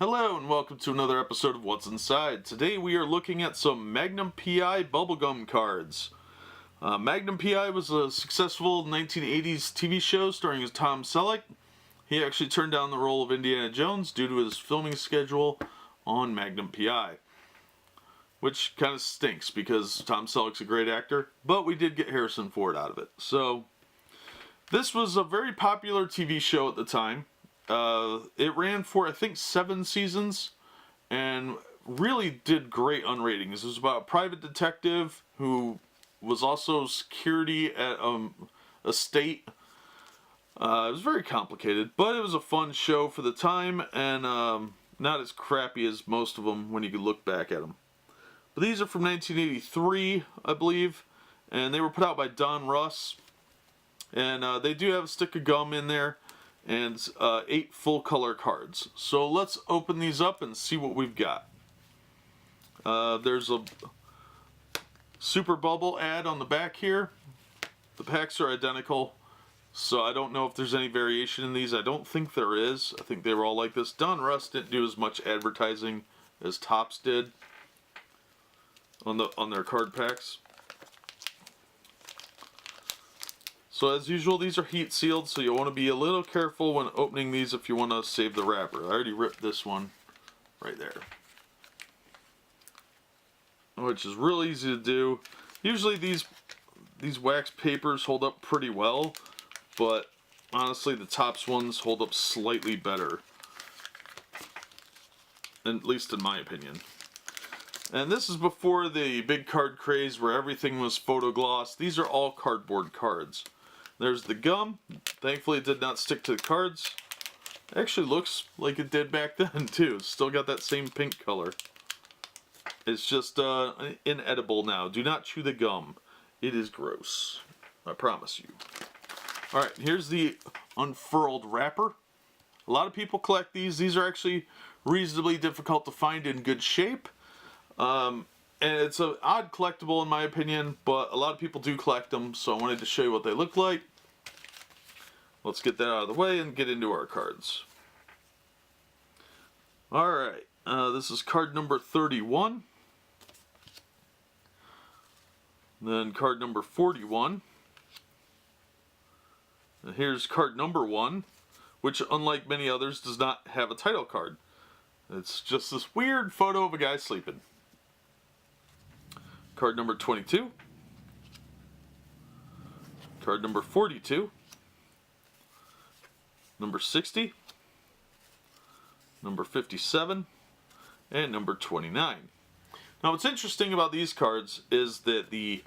Hello and welcome to another episode of What's Inside. Today we are looking at some Magnum P.I. bubblegum cards. Magnum P.I. was a successful 1980s TV show starring Tom Selleck. He actually turned down the role of Indiana Jones due to his filming schedule on Magnum P.I. Which kind of stinks because Tom Selleck's a great actor, but we did get Harrison Ford out of it. So, this was a very popular TV show at the time. It ran for, I think, 7 seasons and really did great on ratings. It was about a private detective who was also security at a state. It was very complicated, but it was a fun show for the time and not as crappy as most of them when you could look back at them. But these are from 1983, I believe, and they were put out by Donruss. And they do have a stick of gum in there and 8 full color cards. So let's open these up and see what we've got. There's a Super Bubble ad on the back here. The packs are identical, so I don't know if there's any variation in these. I don't think there is. I think they were all like this. Donruss didn't do as much advertising as Topps did on their card packs. So as usual, these are heat sealed, so you'll want to be a little careful when opening these if you want to save the wrapper. I already ripped this one right there, which is real easy to do. Usually these wax papers hold up pretty well, but honestly the Topps ones hold up slightly better, at least in my opinion. And this is before the big card craze where everything was photo gloss. These are all cardboard cards. There's the gum. Thankfully it did not stick to the cards. It actually looks like it did back then too. It's still got that same pink color. It's just inedible now. Do not chew the gum. It is gross. I promise you. Alright, here's the Unfurled Wrapper. A lot of people collect these. These are actually reasonably difficult to find in good shape. And it's an odd collectible in my opinion, but a lot of people do collect them, so I wanted to show you what they look like. Let's get that out of the way and get into our cards. Alright, this is card number 31. Then card number 41. And here's card number 1, which unlike many others does not have a title card. It's just this weird photo of a guy sleeping. Card number 22, card number 42, number 60, number 57, and number 29. Now what's interesting about these cards is that the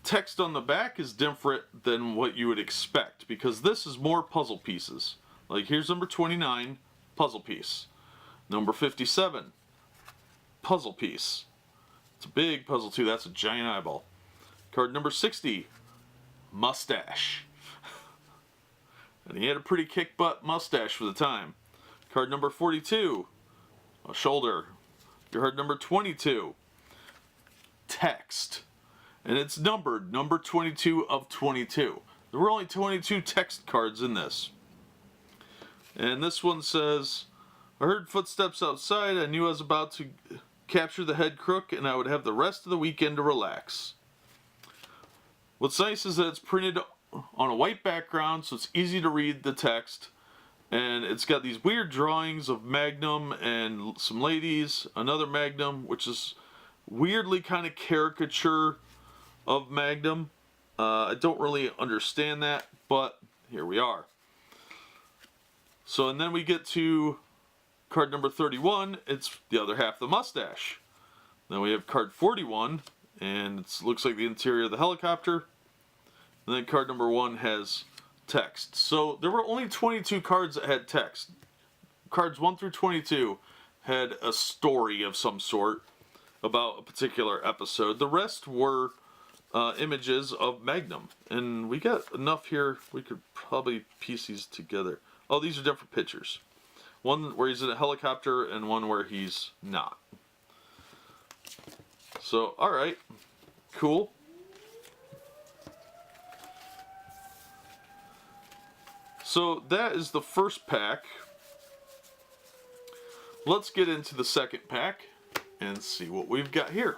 text on the back is different than what you would expect, because this is more puzzle pieces. Like here's number 29, puzzle piece. Number 57, puzzle piece. It's a big puzzle too, that's a giant eyeball. Card number 60, Mustache. And he had a pretty kick-butt mustache for the time. Card number 42, a shoulder. Card number 22, text. And it's numbered, number 22 of 22. There were only 22 text cards in this. And this one says, I heard footsteps outside, I knew I was about to capture the head crook and I would have the rest of the weekend to relax. What's nice is that it's printed on a white background, so it's easy to read the text, and it's got these weird drawings of Magnum and some ladies, another Magnum, which is weirdly kind of caricature of Magnum. I don't really understand that, but here we are. So and then we get to card number 31, it's the other half of the mustache. Then we have card 41, and it looks like the interior of the helicopter. And then card number 1 has text. So there were only 22 cards that had text. Cards 1 through 22 had a story of some sort about a particular episode. The rest were images of Magnum. And we got enough here, we could probably piece these together. Oh, these are different pictures. One where he's in a helicopter and one where he's not. So, alright. Cool. So that is the first pack. let's get into the second pack and see what we've got here.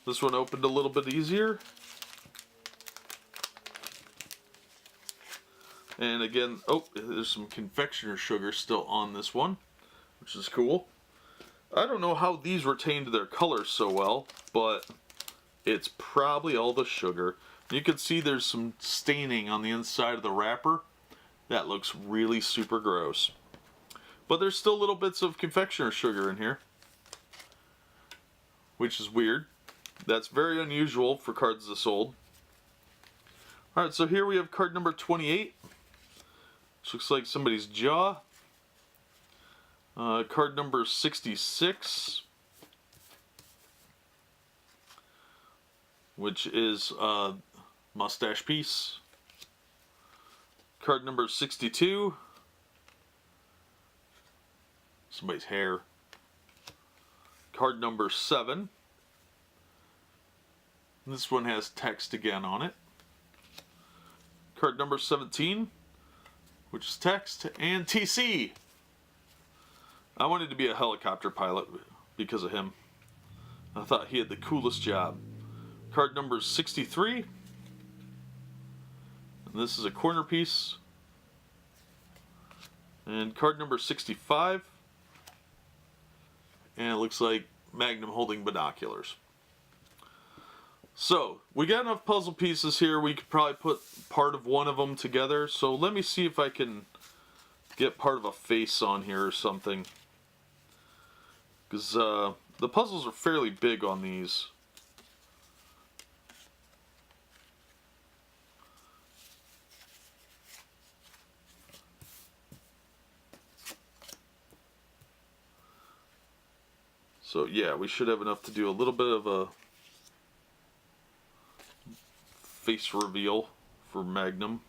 This one opened a little bit easier. And again, oh, there's some confectioner sugar still on this one, which is cool. I don't know how these retained their color so well, but it's probably all the sugar. You can see there's some staining on the inside of the wrapper. That looks really super gross. But there's still little bits of confectioner sugar in here, which is weird. That's very unusual for cards this old. Alright, so here we have card number 28. Which looks like somebody's jaw. Card number 66. Which is a mustache piece. Card number 62. Somebody's hair. Card number 7. This one has text again on it. Card number 17, which is text, and TC. I wanted to be a helicopter pilot because of him. I thought he had the coolest job. Card number 63. And this is a corner piece. And card number 65. And it looks like Magnum holding binoculars. So, we got enough puzzle pieces here. We could probably put part of one of them together. So let me see if I can get part of a face on here or something. Because the puzzles are fairly big on these. So yeah, we should have enough to do a little bit of a face reveal for Magnum.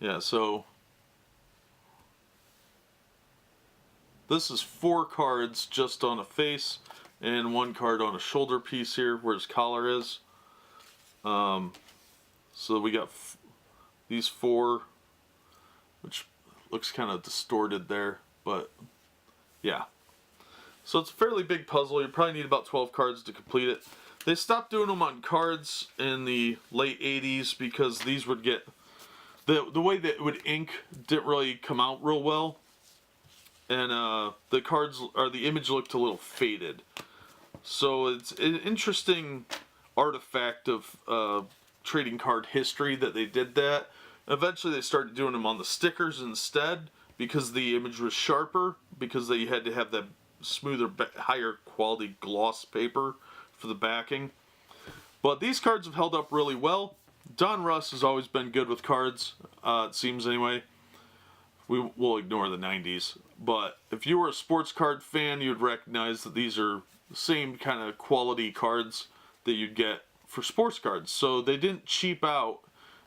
Yeah, so this is 4 cards just on a face and 1 card on a shoulder piece here where his collar is. So we got these 4, which looks kind of distorted there, but yeah. So it's a fairly big puzzle. You probably need about 12 cards to complete it. They stopped doing them on cards in the late 80s because these would get, the way that it would ink didn't really come out real well. And the cards, or the image looked a little faded. So it's an interesting artifact of trading card history that they did that. Eventually they started doing them on the stickers instead because the image was sharper, because they had to have that smoother, higher quality gloss paper for the backing. But these cards have held up really well. Donruss has always been good with cards, it seems anyway. We will ignore the 90s. But if you were a sports card fan, you'd recognize that these are the same kind of quality cards that you'd get for sports cards. So they didn't cheap out,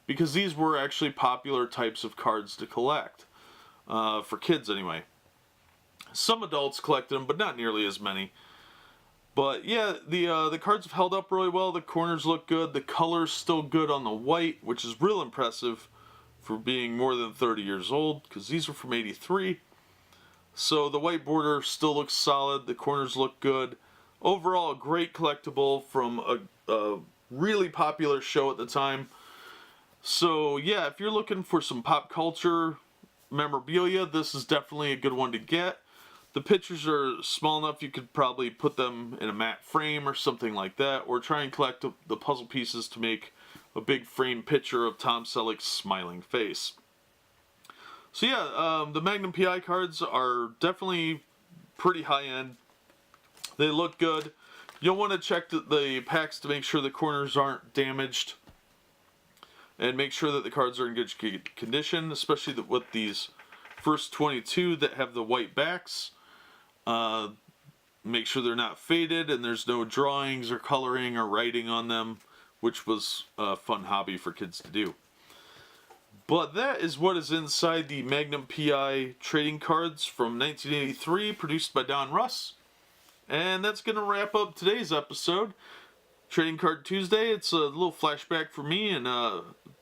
because these were actually popular types of cards to collect. For kids anyway. Some adults collected them, but not nearly as many. But yeah, the cards have held up really well. The corners look good. The color's still good on the white, which is real impressive for being more than 30 years old, because these are from '83. So the white border still looks solid. The corners look good. Overall, a great collectible from a really popular show at the time. So yeah, if you're looking for some pop culture memorabilia, this is definitely a good one to get. The pictures are small enough you could probably put them in a matte frame or something like that, or try and collect the puzzle pieces to make a big frame picture of Tom Selleck's smiling face. So yeah, the Magnum P.I. cards are definitely pretty high-end. They look good. You'll want to check the packs to make sure the corners aren't damaged. And make sure that the cards are in good condition, especially with these first 22 that have the white backs. Make sure they're not faded and there's no drawings or coloring or writing on them, which was a fun hobby for kids to do. But that is what is inside the Magnum P.I. trading cards from 1983, produced by Donruss. And that's going to wrap up today's episode. Trading Card Tuesday, it's a little flashback for me and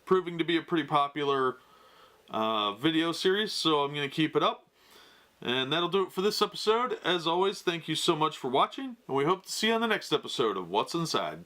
proving to be a pretty popular video series, so I'm going to keep it up. And that'll do it for this episode. As always, thank you so much for watching, and we hope to see you on the next episode of What's Inside.